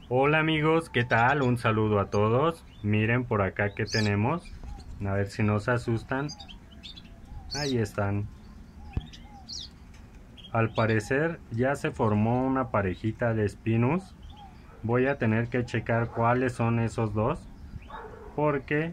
Hola amigos, ¿qué tal? Un saludo a todos. Miren por acá que tenemos. A ver si no se asustan. Ahí están. Al parecer ya se formó una parejita de espinus. Voy a tener que checar cuáles son esos dos, porque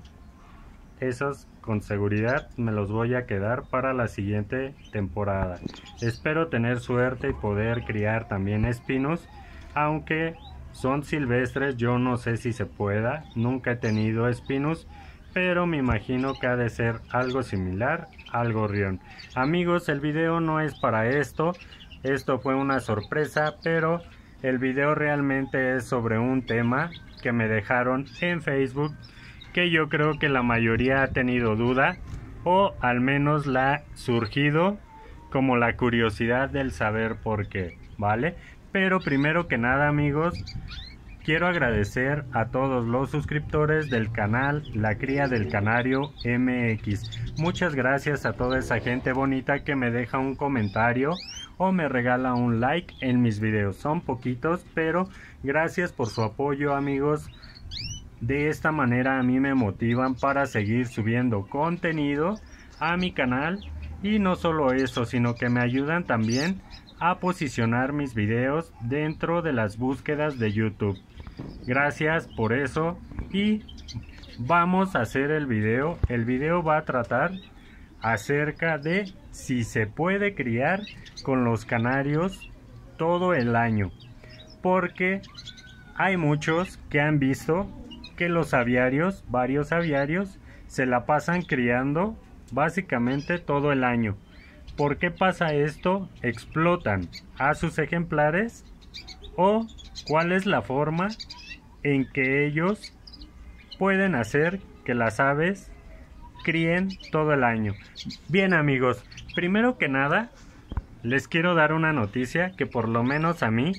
esos con seguridad me los voy a quedar para la siguiente temporada. Espero tener suerte y poder criar también espinos, aunque son silvestres. Yo no sé si se pueda, nunca he tenido espinos, pero me imagino que ha de ser algo similar al gorrión. Amigos, el video no es para esto fue una sorpresa, pero el video realmente es sobre un tema que me dejaron en Facebook, que yo creo que la mayoría ha tenido duda, o al menos la ha surgido como la curiosidad del saber por qué, ¿vale? Pero primero que nada, amigos, quiero agradecer a todos los suscriptores del canal La Cría del Canario MX. Muchas gracias a toda esa gente bonita que me deja un comentario o me regala un like en mis videos. Son poquitos, pero gracias por su apoyo, amigos. De esta manera a mí me motivan para seguir subiendo contenido a mi canal, y no solo eso, sino que me ayudan también a posicionar mis videos dentro de las búsquedas de YouTube. Gracias por eso, y vamos a hacer el video. El video va a tratar acerca de si se puede criar con los canarios todo el año, porque hay muchos que han visto que los aviarios, varios aviarios, se la pasan criando básicamente todo el año. ¿Por qué pasa esto? ¿Explotan a sus ejemplares? ¿O cuál es la forma en que ellos pueden hacer que las aves críen todo el año? Bien amigos, primero que nada les quiero dar una noticia que por lo menos a mí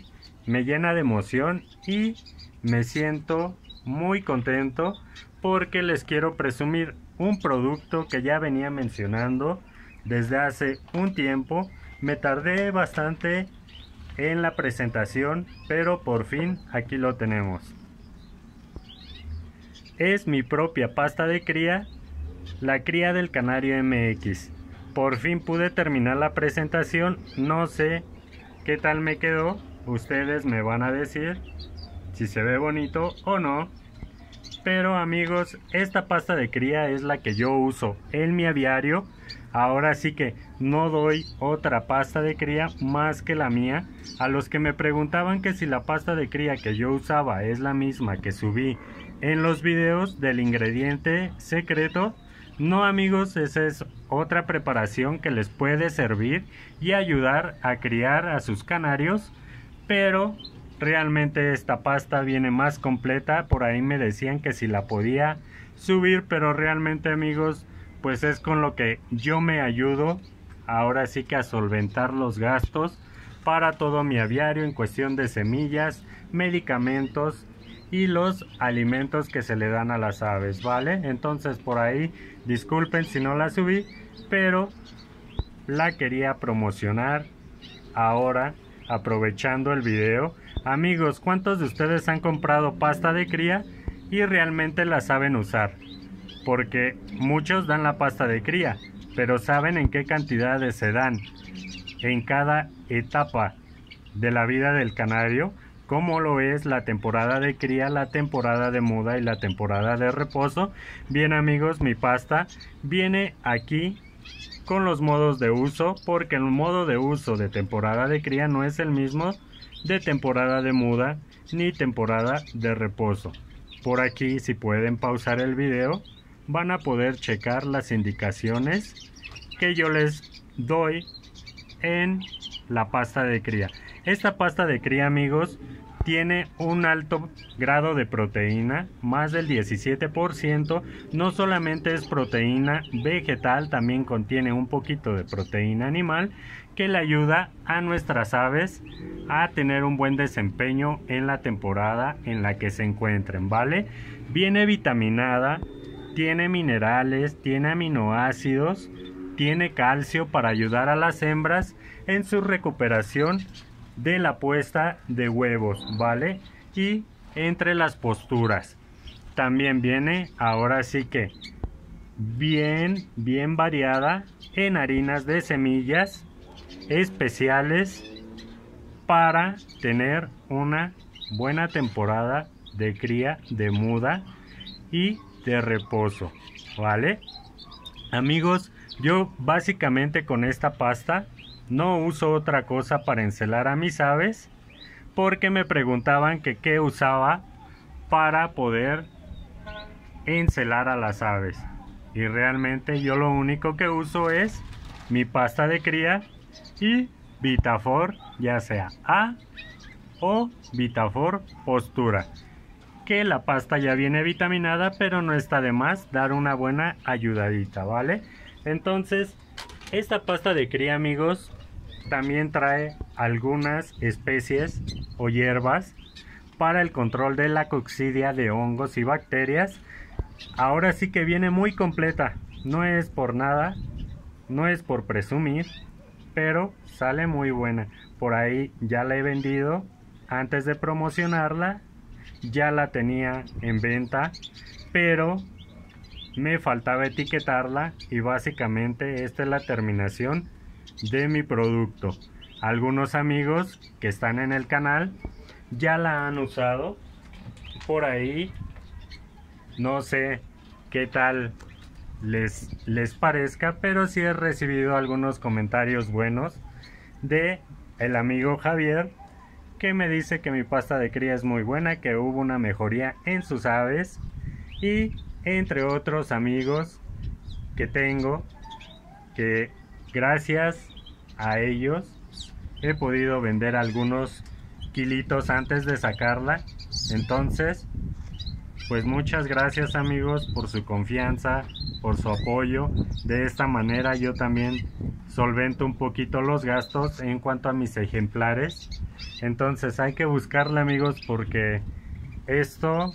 me llena de emoción y me siento muy contento, porque les quiero presumir un producto que ya venía mencionando desde hace un tiempo. Me tardé bastante en la presentación, pero por fin aquí lo tenemos. Es mi propia pasta de cría, La Cría del Canario MX. Por fin pude terminar la presentación. No sé qué tal me quedó, ustedes me van a decir si se ve bonito o no. Pero amigos, esta pasta de cría es la que yo uso en mi aviario. Ahora sí que no doy otra pasta de cría más que la mía. A los que me preguntaban que si la pasta de cría que yo usaba es la misma que subí en los videos del ingrediente secreto, no amigos, esa es otra preparación que les puede servir y ayudar a criar a sus canarios, pero realmente esta pasta viene más completa. Por ahí me decían que si la podía subir, pero realmente amigos, pues es con lo que yo me ayudo ahora sí que a solventar los gastos para todo mi aviario en cuestión de semillas, medicamentos y los alimentos que se le dan a las aves, ¿vale? Entonces por ahí disculpen si no la subí, pero la quería promocionar ahora aprovechando el video. Amigos, ¿cuántos de ustedes han comprado pasta de cría y realmente la saben usar? Porque muchos dan la pasta de cría, pero ¿saben en qué cantidades se dan en cada etapa de la vida del canario? Como lo es la temporada de cría, la temporada de muda y la temporada de reposo. Bien amigos, mi pasta viene aquí con los modos de uso, porque el modo de uso de temporada de cría no es el mismo de temporada de muda ni temporada de reposo. Por aquí, si pueden pausar el video, van a poder checar las indicaciones que yo les doy en la pasta de cría. Esta pasta de cría amigos tiene un alto grado de proteína, más del 17%. No solamente es proteína vegetal, también contiene un poquito de proteína animal que le ayuda a nuestras aves a tener un buen desempeño en la temporada en la que se encuentren, ¿vale? Viene vitaminada, tiene minerales, tiene aminoácidos, tiene calcio para ayudar a las hembras en su recuperación de la puesta de huevos, ¿vale? Y entre las posturas. También viene ahora sí que bien variada en harinas de semillas especiales para tener una buena temporada de cría de muda y de reposo, ¿vale? Amigos, yo básicamente con esta pasta no uso otra cosa para encelar a mis aves, porque me preguntaban que qué usaba para poder encelar a las aves, y realmente yo lo único que uso es mi pasta de cría y Vitafor, ya sea A o Vitafor Postura, que la pasta ya viene vitaminada, pero no está de más dar una buena ayudadita, ¿vale? Entonces, esta pasta de cría, amigos, también trae algunas especies o hierbas para el control de la coccidia de hongos y bacterias. Ahora sí que viene muy completa, no es por nada, no es por presumir, pero sale muy buena. Por ahí ya la he vendido antes de promocionarla, ya la tenía en venta, pero me faltaba etiquetarla y básicamente esta es la terminación de mi producto. Algunos amigos que están en el canal ya la han usado. Por ahí no sé qué tal les parezca, pero sí he recibido algunos comentarios buenos de el amigo Javier, que me dice que mi pasta de cría es muy buena, que hubo una mejoría en sus aves, y entre otros amigos que tengo, que gracias a ellos he podido vender algunos kilitos antes de sacarla. Entonces, pues muchas gracias, amigos, por su confianza, por su apoyo. De esta manera yo también solvento un poquito los gastos en cuanto a mis ejemplares. Entonces hay que buscarle, amigos, porque esto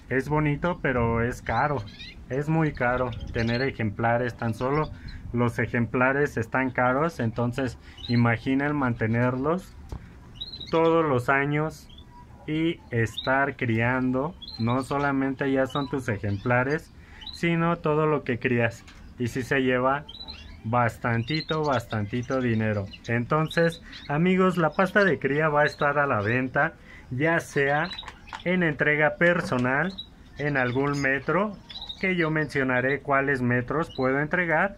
es bonito, pero es caro. Es muy caro tener ejemplares. Tan solo los ejemplares están caros. Entonces imaginen mantenerlos todos los años y estar criando. No solamente ya son tus ejemplares, sino todo lo que crías, y si se lleva bastantito dinero. Entonces, amigos, la pasta de cría va a estar a la venta, ya sea en entrega personal en algún metro, que yo mencionaré cuáles metros puedo entregar,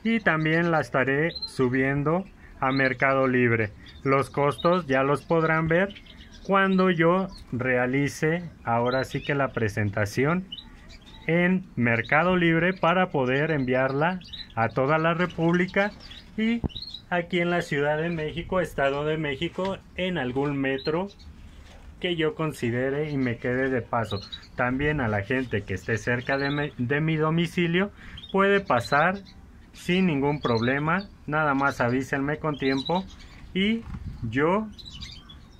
y también la estaré subiendo a Mercado Libre. Los costos ya los podrán ver cuando yo realice ahora sí que la presentación en Mercado Libre, para poder enviarla a toda la República y aquí en la Ciudad de México, Estado de México, en algún metro que yo considere y me quede de paso. También a la gente que esté cerca de mi domicilio puede pasar sin ningún problema. Nada más avísenme con tiempo y yo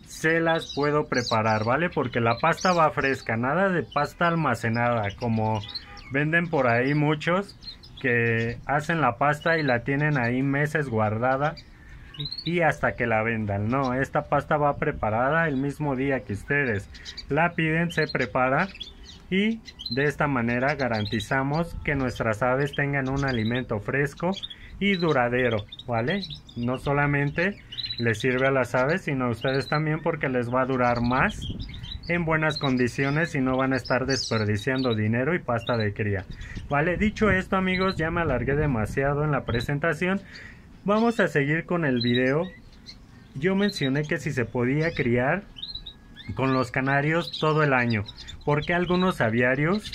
se las puedo preparar, ¿vale? Porque la pasta va fresca, nada de pasta almacenada, como venden por ahí muchos que hacen la pasta y la tienen ahí meses guardada y hasta que la vendan. No, esta pasta va preparada el mismo día que ustedes la piden, se prepara, y de esta manera garantizamos que nuestras aves tengan un alimento fresco y duradero, ¿vale? No solamente les sirve a las aves, sino a ustedes también, porque les va a durar más en buenas condiciones y no van a estar desperdiciando dinero y pasta de cría, ¿vale? Dicho esto, amigos, ya me alargué demasiado en la presentación. Vamos a seguir con el video. Yo mencioné que si se podía criar con los canarios todo el año, porque algunos aviarios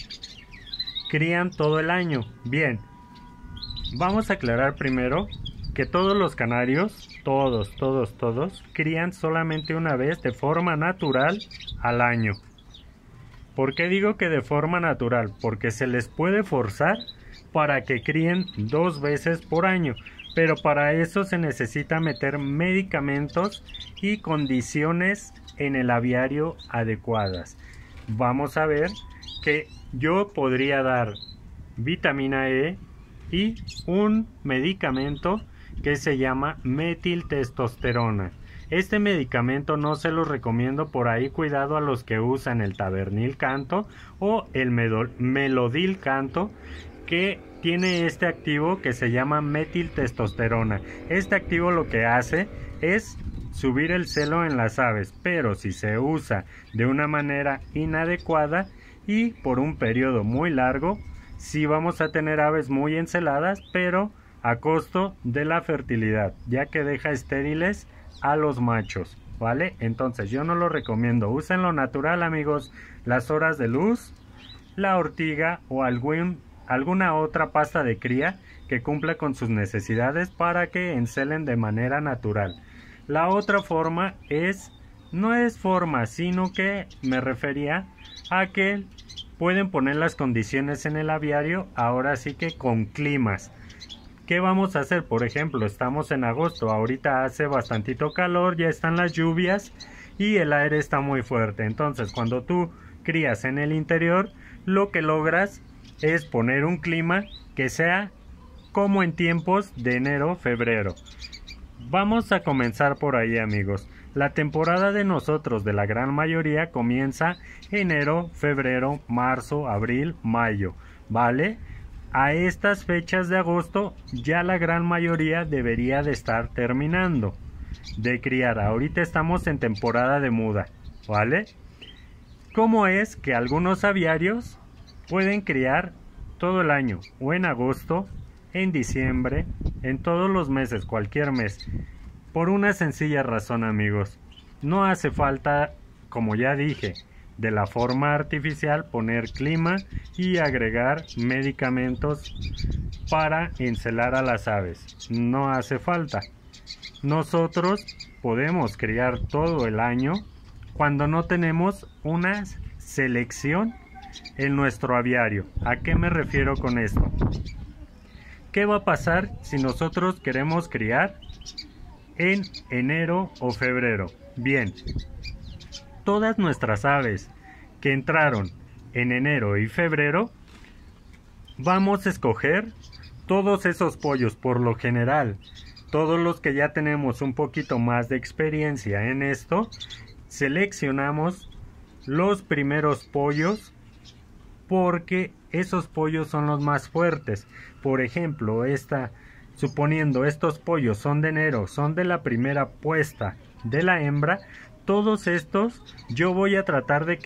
crían todo el año. Bien, vamos a aclarar primero que todos los canarios, todos, crían solamente una vez de forma natural al año. ¿Por qué digo que de forma natural? Porque se les puede forzar para que críen 2 veces por año, pero para eso se necesita meter medicamentos y condiciones en el aviario adecuadas. Vamos a ver que yo podría dar vitamina E y un medicamento que se llama metiltestosterona. Este medicamento no se lo recomiendo, por ahí cuidado a los que usan el Tavernil Canto o el Melodil Canto, que tiene este activo que se llama metiltestosterona. Este activo lo que hace es subir el celo en las aves, pero si se usa de una manera inadecuada y por un periodo muy largo, sí vamos a tener aves muy enceladas, pero a costo de la fertilidad, ya que deja estériles a los machos, ¿vale? Entonces yo no lo recomiendo. Usen lo natural, amigos, las horas de luz, la ortiga o alguna otra pasta de cría que cumpla con sus necesidades para que encelen de manera natural. La otra forma no es forma, sino que me refería a que pueden poner las condiciones en el aviario, ahora sí que con climas. ¿Qué vamos a hacer? Por ejemplo, estamos en agosto, ahorita hace bastantito calor, ya están las lluvias y el aire está muy fuerte. Entonces, cuando tú crías en el interior, lo que logras es poner un clima que sea como en tiempos de enero, febrero. Vamos a comenzar por ahí, amigos. La temporada de nosotros, de la gran mayoría, comienza enero, febrero, marzo, abril, mayo, ¿vale? A estas fechas de agosto ya la gran mayoría debería de estar terminando de criar. Ahorita estamos en temporada de muda, ¿vale? ¿Cómo es que algunos aviarios pueden criar todo el año o en agosto, en diciembre, en todos los meses, cualquier mes? Por una sencilla razón, amigos. No hace falta, como ya dije, de la forma artificial poner clima y agregar medicamentos para encelar a las aves. No hace falta. Nosotros podemos criar todo el año cuando no tenemos una selección en nuestro aviario. ¿A qué me refiero con esto? ¿Qué va a pasar si nosotros queremos criar en enero o febrero? Bien, todas nuestras aves que entraron en enero y febrero, vamos a escoger todos esos pollos. Por lo general, todos los que ya tenemos un poquito más de experiencia en esto, seleccionamos los primeros pollos porque esos pollos son los más fuertes. Por ejemplo, suponiendo estos pollos son de enero, son de la primera puesta de la hembra, todos estos yo voy a tratar de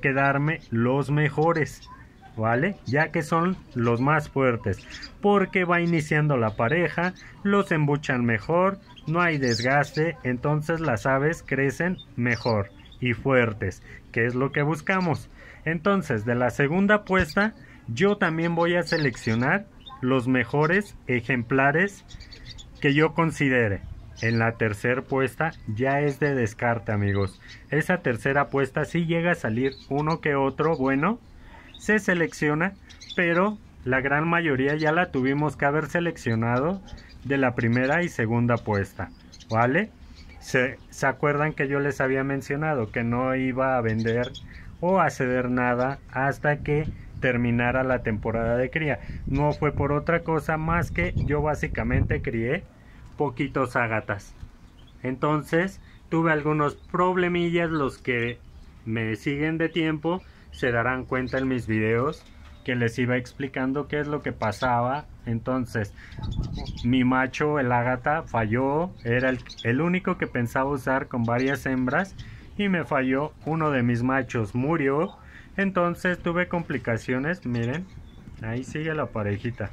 quedarme los mejores, ¿vale? Ya que son los más fuertes, porque va iniciando la pareja, los embuchan mejor, no hay desgaste, entonces las aves crecen mejor y fuertes, que es lo que buscamos. Entonces, de la segunda puesta, yo también voy a seleccionar los mejores ejemplares que yo considere. En la tercera puesta ya es de descarte, amigos. Esa tercera puesta sí llega a salir uno que otro bueno, se selecciona, pero la gran mayoría ya la tuvimos que haber seleccionado de la primera y segunda puesta, ¿vale? ¿Se acuerdan que yo les había mencionado que no iba a vender o a ceder nada hasta que terminara la temporada de cría? No fue por otra cosa más que yo básicamente crié poquitos ágatas. Entonces tuve algunos problemillas. Los que me siguen de tiempo se darán cuenta en mis videos que les iba explicando qué es lo que pasaba. Entonces mi macho, el ágata, falló. Era el único que pensaba usar con varias hembras y me falló. Uno de mis machos murió. Entonces tuve complicaciones. Miren, ahí sigue la parejita.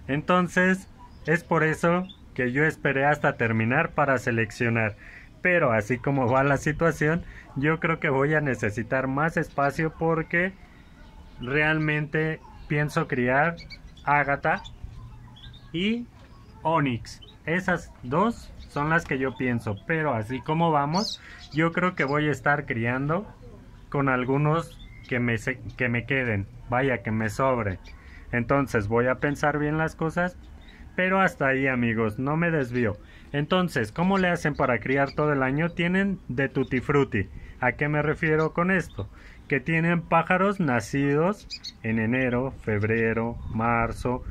Entonces es por eso que yo esperé hasta terminar para seleccionar. Pero así como va la situación, yo creo que voy a necesitar más espacio porque realmente pienso criar ágata y onix. Esas dos son las que yo pienso, pero así como vamos, yo creo que voy a estar criando con algunos que me queden, vaya, que me sobren. Entonces voy a pensar bien las cosas, pero hasta ahí, amigos, no me desvío. Entonces, ¿cómo le hacen para criar todo el año? Tienen de tutti frutti. ¿A qué me refiero con esto? Que tienen pájaros nacidos en enero, febrero, marzo,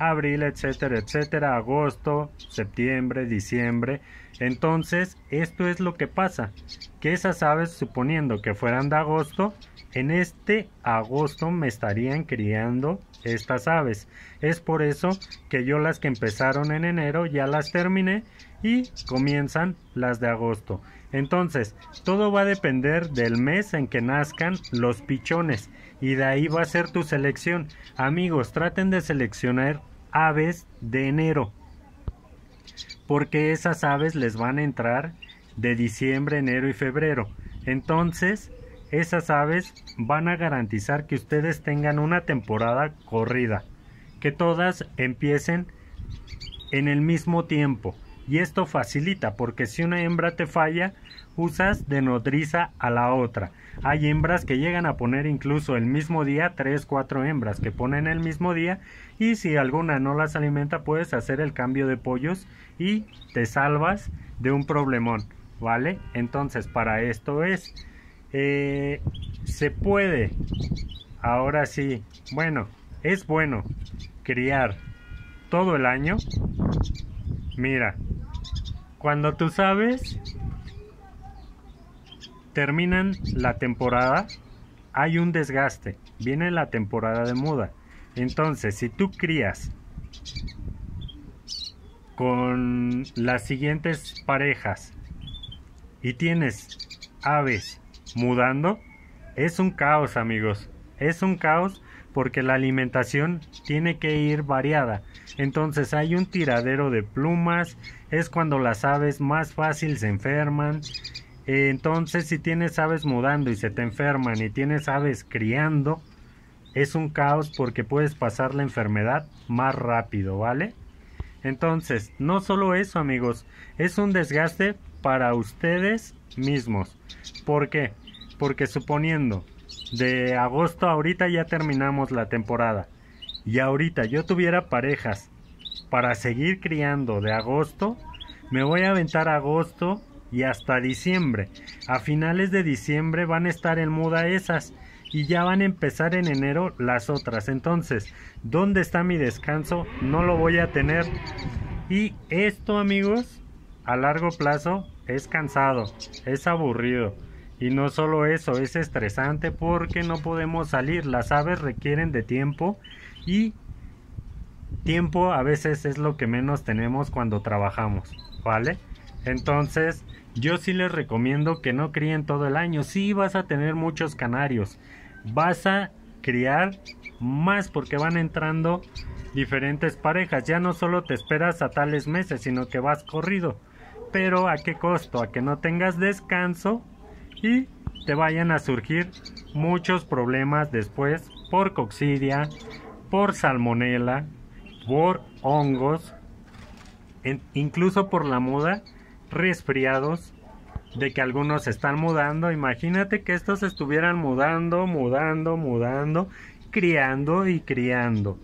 abril, etcétera, etcétera, agosto, septiembre, diciembre. Entonces, esto es lo que pasa, que esas aves, suponiendo que fueran de agosto, en este agosto me estarían criando estas aves. Es por eso que yo las que empezaron en enero ya las terminé y comienzan las de agosto. Entonces, todo va a depender del mes en que nazcan los pichones y de ahí va a ser tu selección. Amigos, traten de seleccionar aves de enero, porque esas aves les van a entrar de diciembre, enero y febrero. Entonces, esas aves van a garantizar que ustedes tengan una temporada corrida, que todas empiecen en el mismo tiempo. Y esto facilita, porque si una hembra te falla, usas de nodriza a la otra. Hay hembras que llegan a poner incluso el mismo día, 3, 4 hembras que ponen el mismo día, y si alguna no las alimenta, puedes hacer el cambio de pollos y te salvas de un problemón, ¿vale? Entonces, para esto es, se puede, ahora sí, bueno, es bueno criar todo el año. Mira, cuando tú sabes, terminan la temporada, hay un desgaste, viene la temporada de muda. Entonces, si tú crías con las siguientes parejas y tienes aves mudando, es un caos, amigos. Es un caos porque la alimentación tiene que ir variada. Entonces hay un tiradero de plumas, es cuando las aves más fácil se enferman. Entonces, si tienes aves mudando y se te enferman y tienes aves criando, es un caos porque puedes pasar la enfermedad más rápido, ¿vale? Entonces, no solo eso, amigos, es un desgaste para ustedes mismos. ¿Por qué? Porque suponiendo de agosto ahorita ya terminamos la temporada y ahorita yo tuviera parejas para seguir criando de agosto, me voy a aventar agosto y hasta diciembre. A finales de diciembre van a estar en muda esas y ya van a empezar en enero las otras. Entonces, ¿dónde está mi descanso? No lo voy a tener. Y esto, amigos, a largo plazo es cansado, es aburrido. Y no solo eso, es estresante porque no podemos salir. Las aves requieren de tiempo y tiempo a veces es lo que menos tenemos cuando trabajamos, ¿vale? Entonces, yo sí les recomiendo que no críen todo el año. Sí vas a tener muchos canarios, vas a criar más porque van entrando diferentes parejas. Ya no solo te esperas a tales meses, sino que vas corrido. Pero ¿a qué costo? A que no tengas descanso y te vayan a surgir muchos problemas después por coccidia, por salmonela, por hongos, incluso por la muda, resfriados, de que algunos están mudando. Imagínate que estos estuvieran mudando, criando y criando.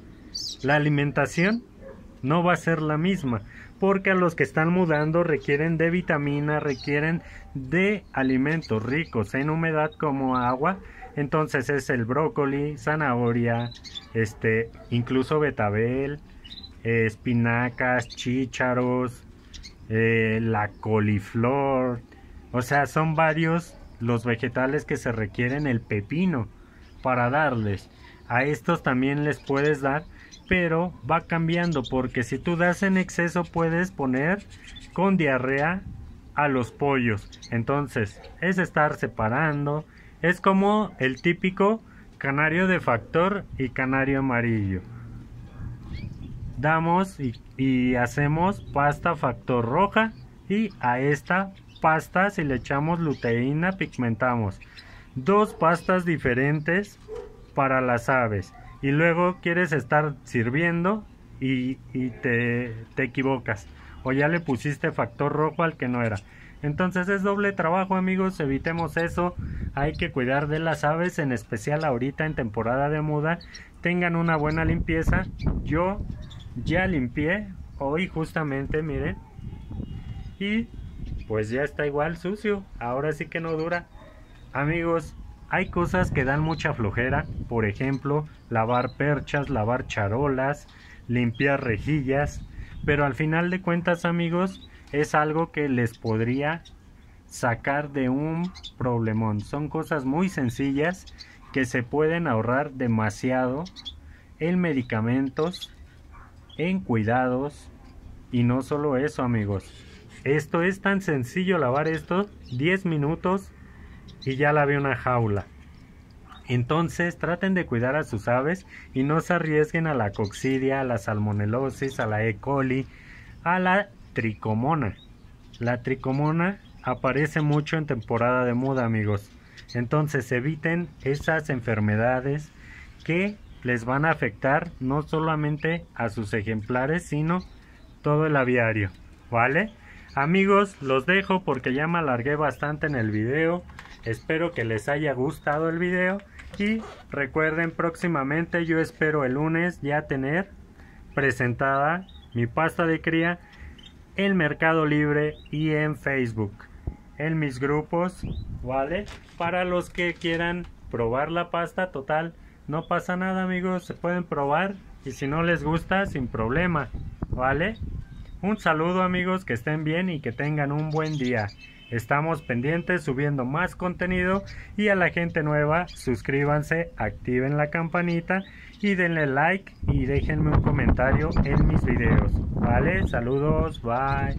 La alimentación no va a ser la misma, porque a los que están mudando requieren de vitamina, requieren de alimentos ricos en humedad como agua. Entonces es el brócoli, zanahoria, incluso betabel, espinacas, chícharos, la coliflor. O sea, son varios los vegetales que se requieren, el pepino, para darles. A estos también les puedes dar, pero va cambiando, porque si tú das en exceso puedes poner con diarrea a los pollos. Entonces es estar separando. Es como el típico canario de factor y canario amarillo. Damos y hacemos pasta factor roja, y a esta pasta, si le echamos luteína, pigmentamos. Dos pastas diferentes para las aves. Y luego quieres estar sirviendo y te equivocas, o ya le pusiste factor rojo al que no era. Entonces es doble trabajo, amigos. Evitemos eso. Hay que cuidar de las aves, en especial ahorita en temporada de muda. Tengan una buena limpieza. Yo ya limpié hoy justamente, miren, y pues ya está igual sucio. Ahora sí que no dura. Amigos, hay cosas que dan mucha flojera, por ejemplo, lavar perchas, lavar charolas, limpiar rejillas, pero al final de cuentas, amigos, es algo que les podría sacar de un problemón. Son cosas muy sencillas que se pueden ahorrar demasiado en medicamentos, en cuidados, y no solo eso, amigos. Esto es tan sencillo, lavar esto 10 minutos y ya lavé una jaula. Entonces traten de cuidar a sus aves y no se arriesguen a la coccidia, a la salmonelosis, a la E. coli, a la tricomona. La tricomona aparece mucho en temporada de muda, amigos. Entonces eviten esas enfermedades que les van a afectar no solamente a sus ejemplares, sino todo el aviario, ¿vale? Amigos, los dejo porque ya me alargué bastante en el video. Espero que les haya gustado el video y recuerden, próximamente yo espero el lunes ya tener presentada mi pasta de cría en Mercado Libre y en Facebook, en mis grupos, ¿vale? Para los que quieran probar la pasta, total, no pasa nada, amigos, se pueden probar y si no les gusta, sin problema, ¿vale? Un saludo, amigos, que estén bien y que tengan un buen día. Estamos pendientes subiendo más contenido y a la gente nueva, suscríbanse, activen la campanita y denle like y déjenme un comentario en mis videos, ¿vale? Saludos, bye.